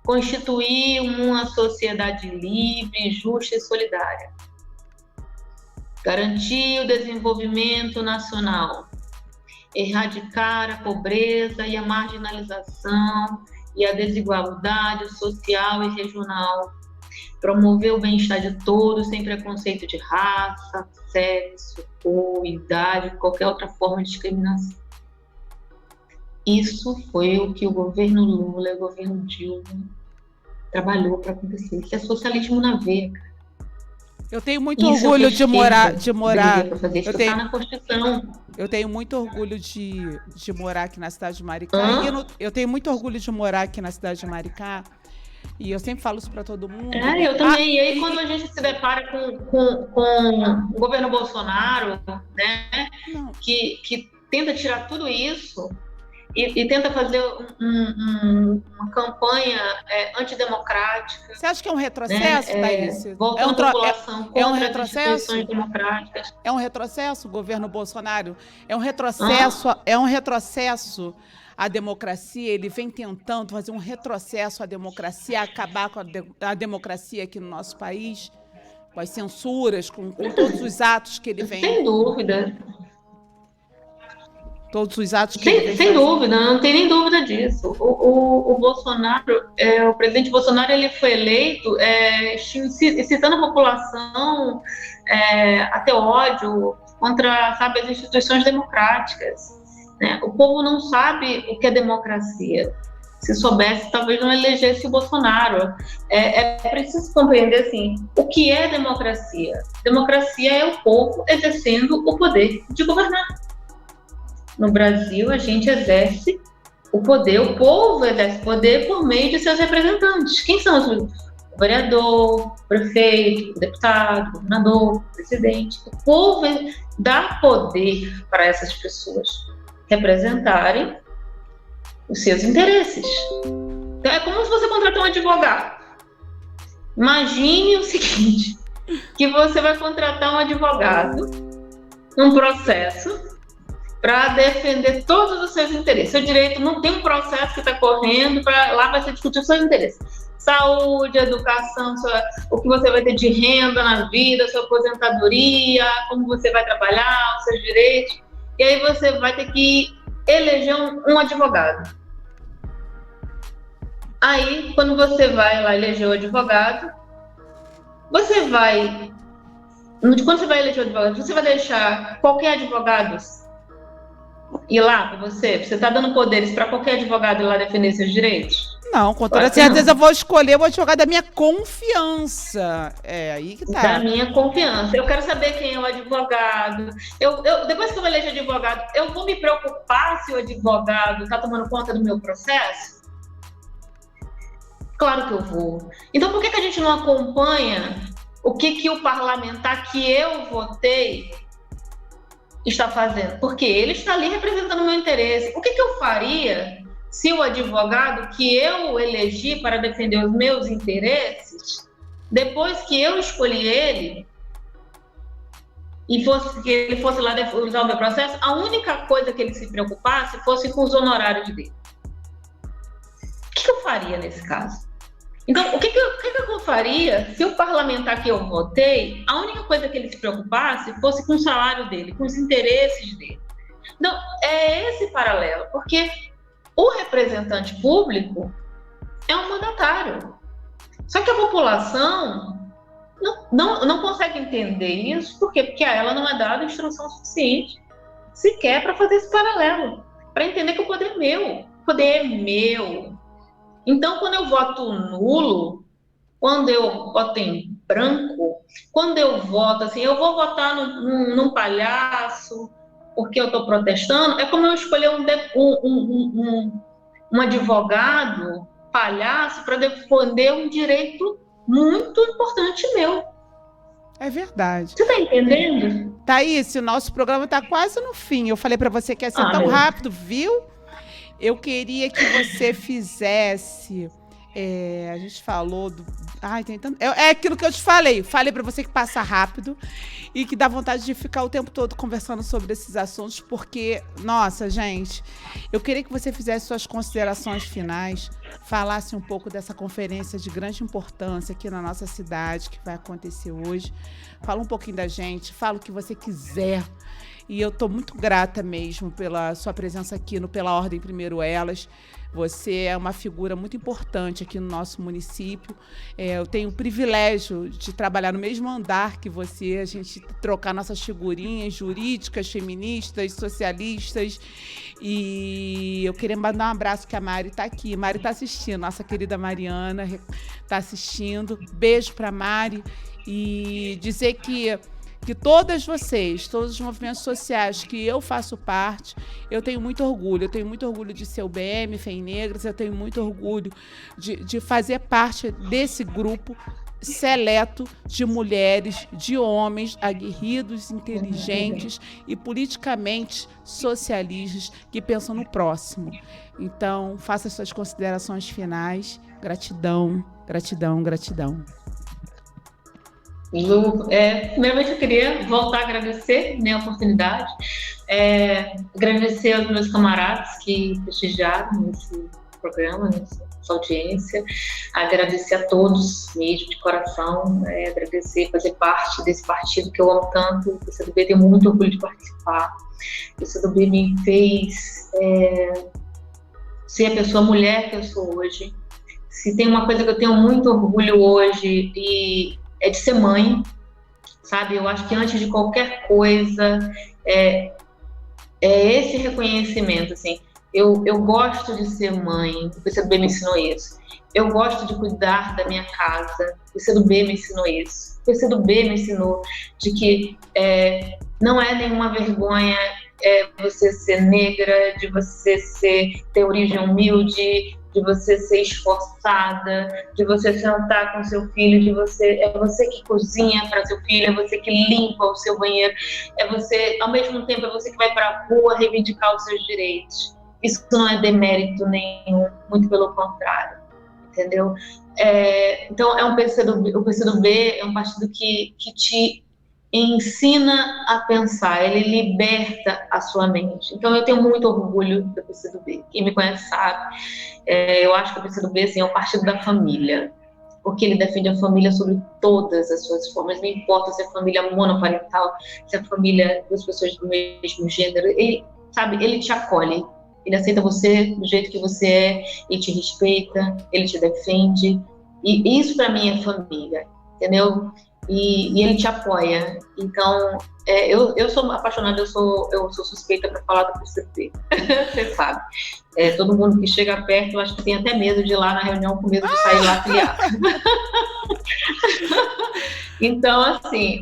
Constituir uma sociedade livre, justa e solidária. Garantir o desenvolvimento nacional. Erradicar a pobreza e a marginalização e a desigualdade social e regional. Promover o bem-estar de todos sem preconceito de raça, sexo, cor, idade, qualquer outra forma de discriminação. Isso foi o que o governo Lula e o governo Dilma trabalhou para acontecer. Isso é socialismo na veia, cara. Eu tenho muito orgulho de morar. Está na Constituição. Eu tenho muito orgulho de morar aqui na cidade de Maricá. Eu tenho muito orgulho de morar aqui na cidade de Maricá. E eu sempre falo isso para todo mundo. Eu também. E aí, quando a gente se depara com o governo Bolsonaro, né, que tenta tirar tudo isso e tenta fazer uma campanha antidemocrática. Você acha que é um retrocesso, Thaís? Voltando a população contra as instituições democráticas. É um retrocesso, o governo Bolsonaro? É um retrocesso à democracia? Ele vem tentando fazer um retrocesso à democracia, acabar com a democracia aqui no nosso país, com as censuras, com todos os atos que ele vem... Sem dúvida. Todos os atos que sem dúvida, não tem nem dúvida disso. O Bolsonaro, o presidente Bolsonaro, ele foi eleito incitando a população a ter ódio contra, sabe, as instituições democráticas, né? O povo não sabe o que é democracia. Se soubesse, talvez não elegesse o Bolsonaro. É preciso compreender, assim, o que é democracia. Democracia é o povo exercendo o poder de governar. No Brasil, a gente exerce o poder, o povo exerce o poder por meio de seus representantes. Quem são os? O vereador, o prefeito, o deputado, o governador, o presidente. O povo dá poder para essas pessoas representarem os seus interesses. Então, é como se você contratar um advogado. Imagine o seguinte, que você vai contratar um advogado num processo para defender todos os seus interesses. Seu direito não tem um processo que está correndo, lá vai ser discutido os seus interesses. Saúde, educação, o que você vai ter de renda na vida, sua aposentadoria, como você vai trabalhar, os seus direitos. E aí você vai ter que eleger um advogado. Aí, quando você vai lá eleger o advogado, quando você vai eleger o advogado, você vai deixar qualquer advogado ir lá para você? Você está dando poderes para qualquer advogado ir lá defender seus direitos? Não, com toda certeza eu vou escolher o advogado da minha confiança. Aí que tá. Da minha confiança. Eu quero saber quem é o advogado. Depois que eu eleger advogado, eu vou me preocupar se o advogado está tomando conta do meu processo? Claro que eu vou. Então, por que a gente não acompanha o que o parlamentar que eu votei está fazendo? Porque ele está ali representando o meu interesse. O que eu faria se o advogado que eu elegi para defender os meus interesses, depois que eu escolhi ele, e que ele fosse lá usar o meu processo, a única coisa que ele se preocupasse fosse com os honorários dele? O que eu faria nesse caso? Então, o que eu faria se o parlamentar que eu votei, a única coisa que ele se preocupasse fosse com o salário dele, com os interesses dele? Então, é esse paralelo, porque o representante público é um mandatário. Só que a população não consegue entender isso. Por quê? Porque a ela não é dada instrução suficiente sequer para fazer esse paralelo, para entender que o poder é meu. O poder é meu. Então, quando eu voto nulo, quando eu voto em branco, quando eu voto assim, eu vou votar num palhaço porque eu estou protestando, é como eu escolher um advogado palhaço para defender um direito muito importante meu. É verdade. Você está entendendo? Thaís, o nosso programa está quase no fim. Eu falei para você que ia ser tão rápido, viu? Eu queria que você fizesse... a gente falou do... tem tanto... É aquilo que eu te falei. Falei para você que passa rápido e que dá vontade de ficar o tempo todo conversando sobre esses assuntos, porque, nossa, gente, eu queria que você fizesse suas considerações finais, falasse um pouco dessa conferência de grande importância aqui na nossa cidade, que vai acontecer hoje. Fala um pouquinho da gente, fala o que você quiser. E eu estou muito grata mesmo pela sua presença aqui no Pela Ordem Primeiro Elas. Você é uma figura muito importante aqui no nosso município. Eu tenho o privilégio de trabalhar no mesmo andar que você, a gente trocar nossas figurinhas jurídicas, feministas, socialistas. E eu queria mandar um abraço, que a Mari está aqui. Mari está assistindo, nossa querida Mariana está assistindo. Beijo para a Mari. E dizer que todas vocês, todos os movimentos sociais que eu faço parte, eu tenho muito orgulho. Eu tenho muito orgulho de ser o BM Fem Negras, eu tenho muito orgulho de fazer parte desse grupo seleto de mulheres, de homens aguerridos, inteligentes e politicamente socialistas que pensam no próximo. Então, faça suas considerações finais. Gratidão, gratidão, gratidão. Lu, primeiramente eu queria voltar a agradecer, né, a oportunidade, agradecer aos meus camaradas que prestigiaram esse programa, nessa audiência, agradecer a todos mesmo, de coração, agradecer, fazer parte desse partido que eu amo tanto. O PCdoB, tenho muito orgulho de participar. O PCdoB me fez ser a pessoa mulher que eu sou hoje. Se tem uma coisa que eu tenho muito orgulho hoje é de ser mãe, sabe? Eu acho que antes de qualquer coisa, é esse reconhecimento, assim. Eu gosto de ser mãe, o PCdoB me ensinou isso. Eu gosto de cuidar da minha casa, o PCdoB me ensinou isso. O PCdoB me ensinou de que não é nenhuma vergonha você ser negra, de você ter origem humilde, de você ser esforçada, de você sentar com seu filho, é você que cozinha para seu filho, é você que limpa o seu banheiro, ao mesmo tempo, é você que vai para a rua reivindicar os seus direitos. Isso não é demérito nenhum, muito pelo contrário, entendeu? Então, o PCdoB é um partido que te ensina a pensar, ele liberta a sua mente. Então, eu tenho muito orgulho do PCdoB. Quem me conhece sabe. Eu acho que o PCdoB, assim, é um partido da família, porque ele defende a família sobre todas as suas formas. Não importa se é família monoparental, se é família das pessoas do mesmo gênero. Ele te acolhe. Ele aceita você do jeito que você é, ele te respeita, ele te defende. E isso, para mim, é família, entendeu? E ele te apoia. Então, eu sou apaixonada, eu sou suspeita para falar do PCdoB. Você sabe. Todo mundo que chega perto, eu acho que tem até medo de ir lá na reunião, com medo de sair lá afiliado. Então, assim,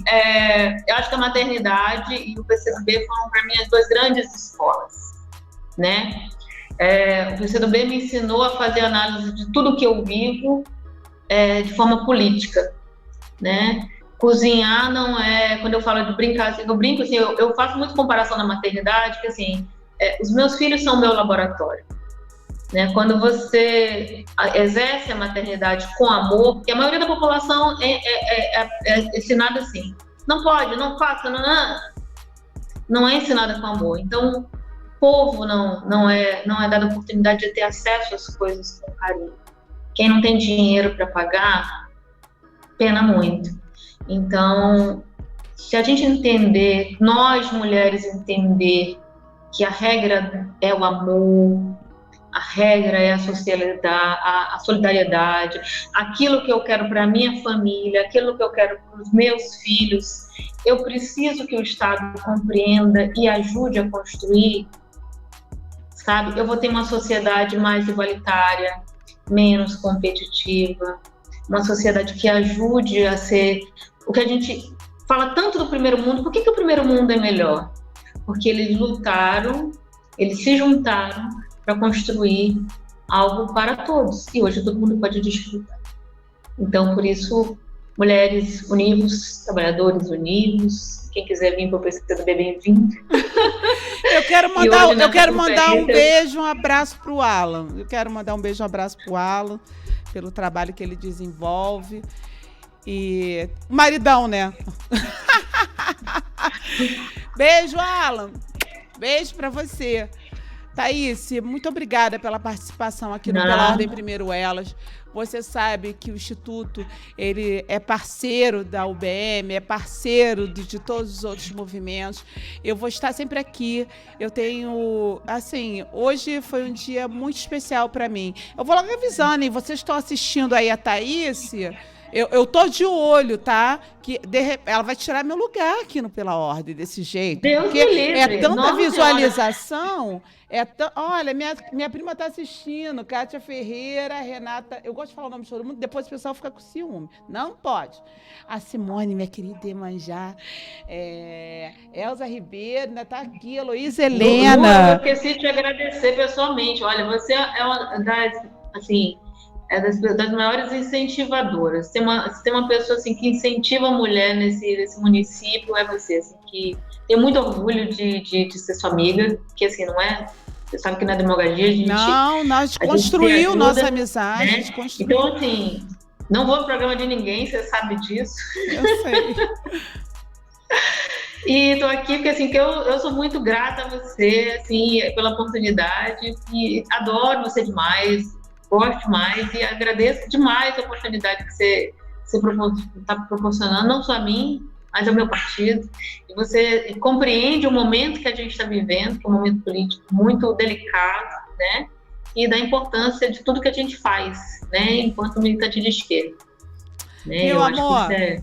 eu acho que a maternidade e o PCdoB foram, para mim, as duas grandes escolas, né? O PCdoB me ensinou a fazer análise de tudo que eu vivo de forma política, né? Cozinhar não é... Quando eu falo de brincar, assim, eu brinco, assim, eu faço muito comparação na maternidade, que, assim, os meus filhos são meu laboratório, né? Quando você exerce a maternidade com amor, porque a maioria da população é ensinada assim, não pode, não faça, não é ensinada com amor. Então, o povo não é dado a oportunidade de ter acesso às coisas com carinho. Quem não tem dinheiro para pagar, pena muito. Então, se a gente entender, nós mulheres entender que a regra é o amor, a regra é a solidariedade, aquilo que eu quero para a minha família, aquilo que eu quero para os meus filhos, eu preciso que o Estado compreenda e ajude a construir, sabe? Eu vou ter uma sociedade mais igualitária, menos competitiva, uma sociedade que ajude a ser o que a gente fala tanto do primeiro mundo. Por que o primeiro mundo é melhor? Porque eles lutaram, eles se juntaram para construir algo para todos, e hoje todo mundo pode desfrutar. Então, por isso, mulheres univos, trabalhadores univos, quem quiser vir para o PCdoB, bem-vindo. hoje, eu quero mandar um conferência- beijo, um abraço pro Alan. Eu quero mandar um beijo, um abraço pro Alan, pelo trabalho que ele desenvolve. E maridão, né? Beijo, Alan. Beijo pra você. Thaís, muito obrigada pela participação aqui no Pela Ordem Primeiro Elas. Você sabe que o Instituto ele é parceiro da UBM, é parceiro de todos os outros movimentos. Eu vou estar sempre aqui. Eu tenho, assim, hoje foi um dia muito especial para mim. Eu vou logo avisando, hein? Vocês estão assistindo aí a Thaís? Eu tô de olho, tá? Que ela vai tirar meu lugar aqui no Pela Ordem desse jeito. Deus porque me livre. é tanta Nossa visualização. Olha, minha prima tá assistindo, Kátia Ferreira, Renata. Eu gosto de falar o nome de todo mundo, depois o pessoal fica com ciúme. Não pode. A Simone, minha querida Iemanjá, Elza Ribeiro, ainda tá aqui, Heloísa Helena. Eu esqueci de te agradecer pessoalmente. Olha, você é uma das, assim, das maiores incentivadoras. Se tem uma pessoa assim, que incentiva a mulher nesse município, é você. Assim, que tem muito orgulho de ser sua amiga, que assim, não é... Você sabe que na demagogia a gente... Não, nós construiu nossa amizade. Né? Então, assim, não vou no programa de ninguém, você sabe disso. Eu sei. E tô aqui porque, assim, que eu sou muito grata a você, assim, pela oportunidade, e adoro você demais, gosto demais e agradeço demais a oportunidade que você está proporcionando, não só a mim, mas ao meu partido. E você compreende o momento que a gente está vivendo, que é um momento político muito delicado, né? E da importância de tudo que a gente faz, né? Enquanto militante de esquerda. Né? Meu amor, acho que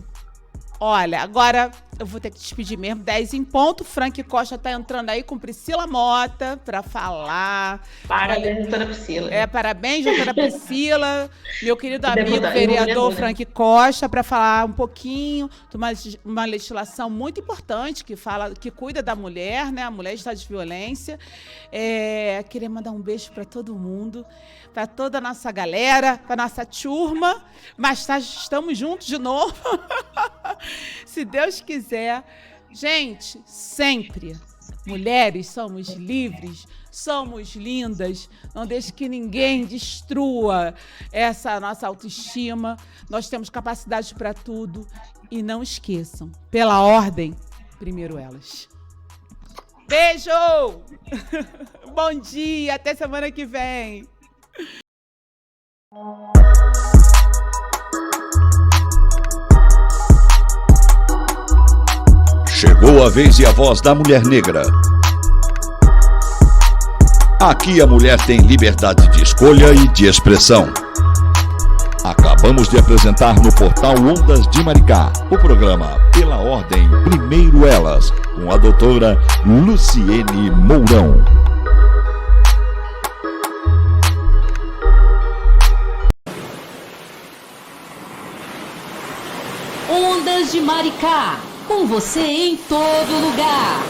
olha, agora eu vou ter que despedir mesmo. 10 em ponto. Frank Costa tá entrando aí com Priscila Mota para falar. Parabéns, doutora Priscila. Parabéns, doutora Priscila. Meu querido amigo Deputado, vereador Frank Costa, para falar um pouquinho de uma legislação muito importante que cuida da mulher, né? A mulher em estado de violência. Queria mandar um beijo para todo mundo, para toda a nossa galera, para nossa turma. Mas estamos juntos de novo. Se Deus quiser. Gente, sempre, mulheres somos livres, somos lindas, não deixe que ninguém destrua essa nossa autoestima, nós temos capacidade para tudo e não esqueçam, pela ordem, primeiro elas. Beijo! Bom dia, até semana que vem! Chegou a vez e a voz da mulher negra. Aqui a mulher tem liberdade de escolha e de expressão. Acabamos de apresentar no portal Ondas de Maricá o programa Pela Ordem Primeiro Elas, com a doutora Luciene Mourão. Ondas de Maricá, com você em todo lugar.